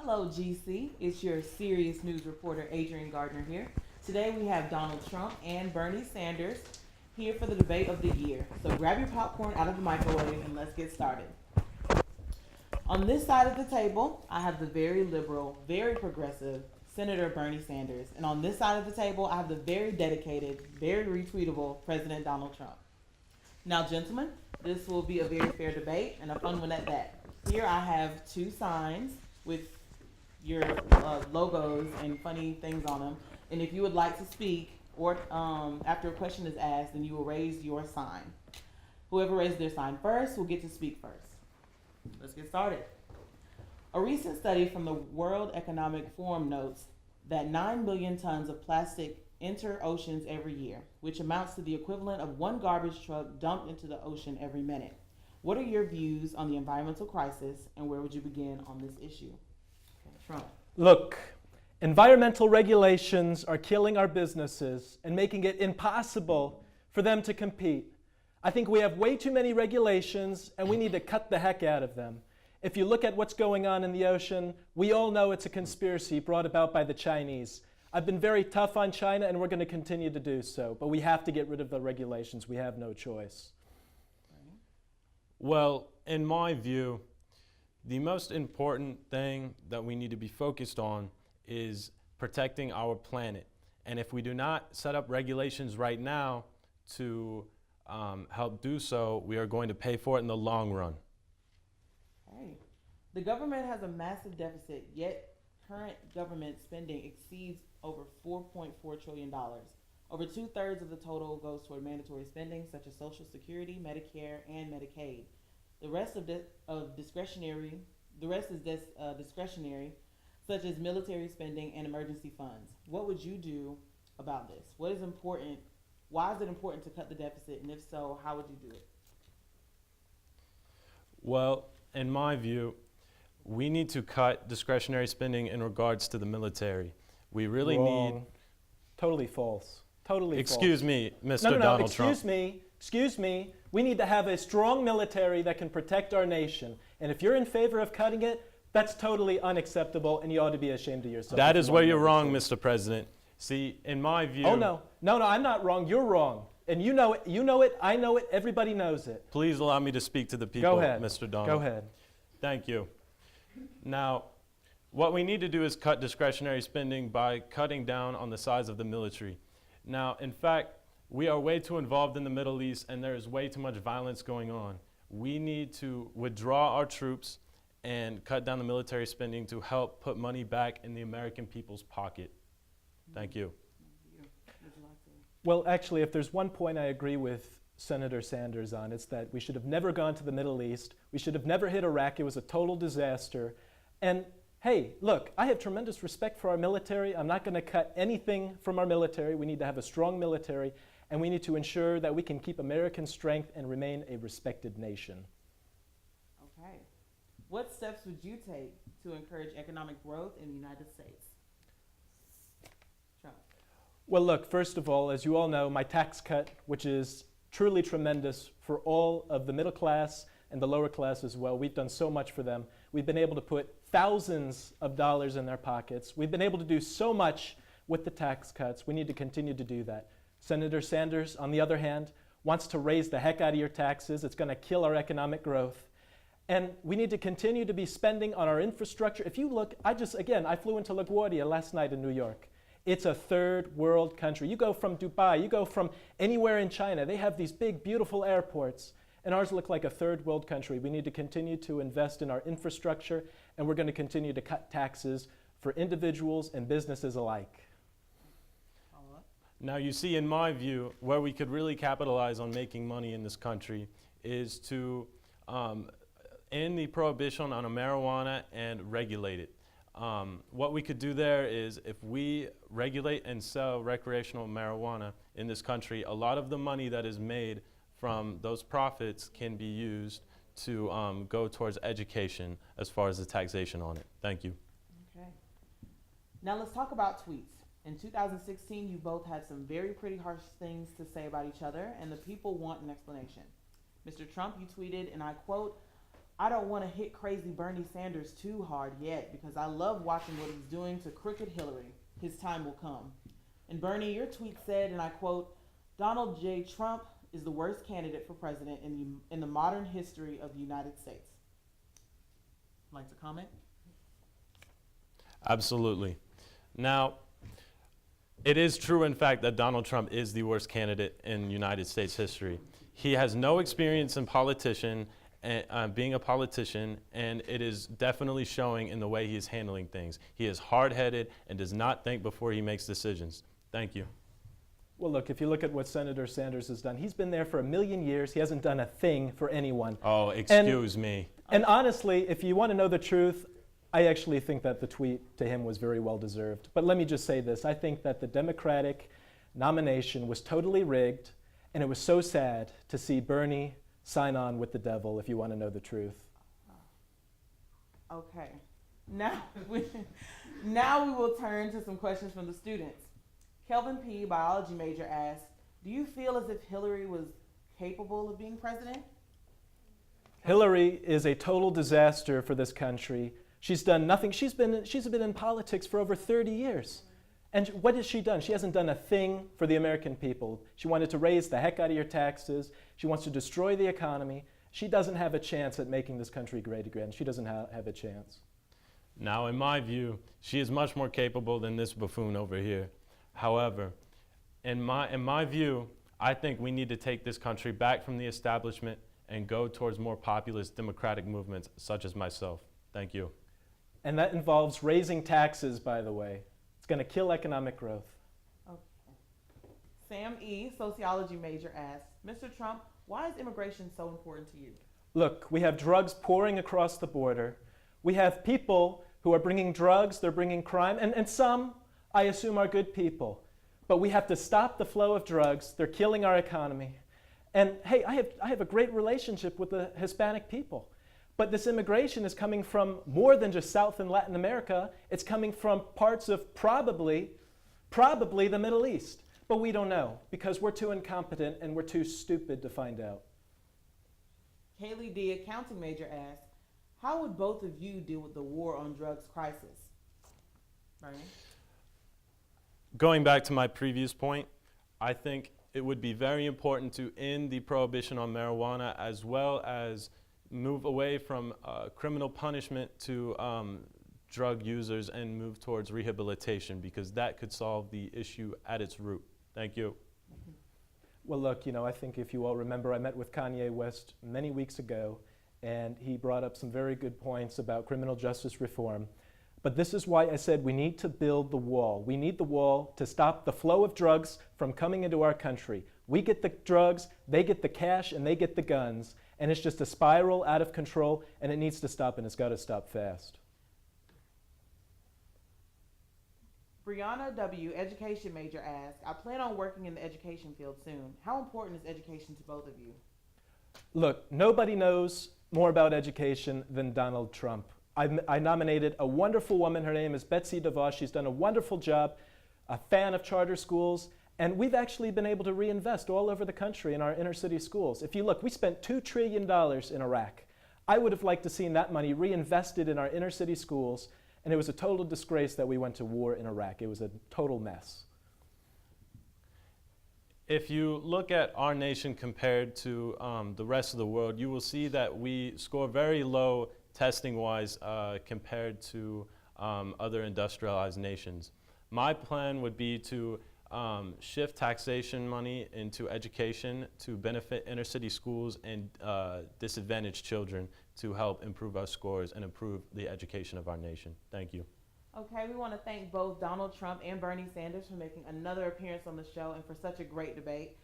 Hello, GC. It's your serious news reporter, Adrian Gardner here. Today we have Donald Trump and Bernie Sanders here for the debate of the year. So grab your popcorn out of the microwave and let's get started. On this side of the table, I have the very liberal, very progressive Senator Bernie Sanders. And on this side of the table, I have the very dedicated, very retweetable President Donald Trump. Now, gentlemen, this will be a very fair debate and a fun one at that. Here I have two signs with your logos and funny things on them. And if you would like to speak, or after a question is asked, then you will raise your sign. Whoever raises their sign first will get to speak first. Let's get started. A recent study from the World Economic Forum notes that 9 billion tons of plastic enter oceans every year, which amounts to the equivalent of one garbage truck dumped into the ocean every minute. What are your views on the environmental crisis, and where would you begin on this issue? Trump. Look, environmental regulations are killing our businesses and making it impossible for them to compete. I think we have way too many regulations and we need to cut the heck out of them. If you look at what's going on in the ocean, we all know it's a conspiracy brought about by the Chinese. I've been very tough on China and we're going to continue to do so, but we have to get rid of the regulations. We have no choice. Well, in my view, the most important thing that we need to be focused on is protecting our planet. And if we do not set up regulations right now to help do so, we are going to pay for it in the long run. Hey, the government has a massive deficit, yet current government spending exceeds over $4.4 trillion. Over 2/3 of the total goes toward mandatory spending, such as Social Security, Medicare, and Medicaid. The rest is discretionary, such as military spending and emergency funds. What would you do about this? What is important? Why is it important to cut the deficit? And if so, how would you do it? Well, in my view, we need to cut discretionary spending in regards to the military. We really Wrong. need... Totally false. Totally Excuse false. me, Mr. No, Donald Trump. Excuse me. We need to have a strong military that can protect our nation. And if you're in favor of cutting it, that's totally unacceptable and you ought to be ashamed of yourself. That is where you're wrong, Mr. President. See, in my view... Oh, no, I'm not wrong. You're wrong. And you know it, I know it, everybody knows it. Please allow me to speak to the people, Go ahead. Mr. Donald. Go ahead. Thank you. Now, what we need to do is cut discretionary spending by cutting down on the size of the military. Now, in fact, we are way too involved in the Middle East and there is way too much violence going on. We need to withdraw our troops and cut down the military spending to help put money back in the American people's pocket. Thank you. Well, actually, if there's one point I agree with Senator Sanders on, it's that we should have never gone to the Middle East. We should have never hit Iraq. It was a total disaster. And hey, look, I have tremendous respect for our military. I'm not going to cut anything from our military. We need to have a strong military, and we need to ensure that we can keep American strength and remain a respected nation. Okay. What steps would you take to encourage economic growth in the United States? Trump. Well, look, first of all, as you all know, my tax cut, which is truly tremendous for all of the middle class and the lower class as well. We've done so much for them. We've been able to put thousands of dollars in their pockets. We've been able to do so much with the tax cuts. We need to continue to do that. Senator Sanders, on the other hand, wants to raise the heck out of your taxes. It's going to kill our economic growth. And we need to continue to be spending on our infrastructure. If you look, I flew into LaGuardia last night in New York. It's a third world country. You go from Dubai, you go from anywhere in China. They have these big, beautiful airports. And ours look like a third world country. We need to continue to invest in our infrastructure, and we're going to continue to cut taxes for individuals and businesses alike. Now, you see, in my view, where we could really capitalize on making money in this country is to end the prohibition on marijuana and regulate it. What we could do there is if we regulate and sell recreational marijuana in this country, a lot of the money that is made from those profits can be used to go towards education as far as the taxation on it. Thank you. Okay. Now let's talk about tweets. In 2016, you both had some very pretty harsh things to say about each other, and the people want an explanation. Mr. Trump, you tweeted, and I quote, I don't want to hit crazy Bernie Sanders too hard yet because I love watching what he's doing to crooked Hillary. His time will come. And Bernie, your tweet said, and I quote, Donald J. Trump is the worst candidate for president in the modern history of the United States. Like to comment? Absolutely. Now, it is true, in fact, that Donald Trump is the worst candidate in United States history. He has no experience in being a politician, and it is definitely showing in the way he is handling things. He is hard-headed and does not think before he makes decisions. Thank you. Well, look, if you look at what Senator Sanders has done, he's been there for 1,000,000 years. He hasn't done a thing for anyone. Oh, excuse me. And honestly, if you want to know the truth, I actually think that the tweet to him was very well deserved. But let me just say this. I think that the Democratic nomination was totally rigged, and it was so sad to see Bernie sign on with the devil, if you want to know the truth. Okay. Now now we will turn to some questions from the students. Kelvin P., biology major, asked, do you feel as if Hillary was capable of being president? Hillary is a total disaster for this country. She's done nothing. She's been in politics for over 30 years. And what has she done? She hasn't done a thing for the American people. She wanted to raise the heck out of your taxes. She wants to destroy the economy. She doesn't have a chance at making this country great again. She doesn't have a chance. Now, in my view, she is much more capable than this buffoon over here. However, in my view, I think we need to take this country back from the establishment and go towards more populist democratic movements such as myself. Thank you. And that involves raising taxes, by the way. It's going to kill economic growth. Okay. Sam E., sociology major, asked, Mr. Trump, why is immigration so important to you? Look, we have drugs pouring across the border. We have people who are bringing drugs, they're bringing crime, and some, I assume, are good people. But we have to stop the flow of drugs. They're killing our economy. And hey, I have a great relationship with the Hispanic people. But this immigration is coming from more than just South and Latin America. It's coming from parts of probably the Middle East. But we don't know because we're too incompetent and we're too stupid to find out. Haley D., accounting major, asked, how would both of you deal with the war on drugs crisis? Bernie? Going back to my previous point, I think it would be very important to end the prohibition on marijuana as well as move away from criminal punishment to drug users and move towards rehabilitation because that could solve the issue at its root. Thank you. Well, look, I think if you all remember, I met with Kanye West many weeks ago, and he brought up some very good points about criminal justice reform. But this is why I said we need to build the wall. We need the wall to stop the flow of drugs from coming into our country. We get the drugs, they get the cash, and they get the guns. And it's just a spiral out of control, and it needs to stop, and it's got to stop fast. Brianna W., education major, asked, I plan on working in the education field soon. How important is education to both of you? Look, nobody knows more about education than Donald Trump. I nominated a wonderful woman. Her name is Betsy DeVos. She's done a wonderful job, a fan of charter schools, and we've actually been able to reinvest all over the country in our inner city schools. If you look, we spent $2 trillion in Iraq. I would have liked to seen that money reinvested in our inner city schools, and it was a total disgrace that we went to war in Iraq. It was a total mess. If you look at our nation compared to the rest of the world, you will see that we score very low testing-wise compared to other industrialized nations. My plan would be to shift taxation money into education to benefit inner city schools and disadvantaged children to help improve our scores and improve the education of our nation. Thank you. Okay, we want to thank both Donald Trump and Bernie Sanders for making another appearance on the show and for such a great debate.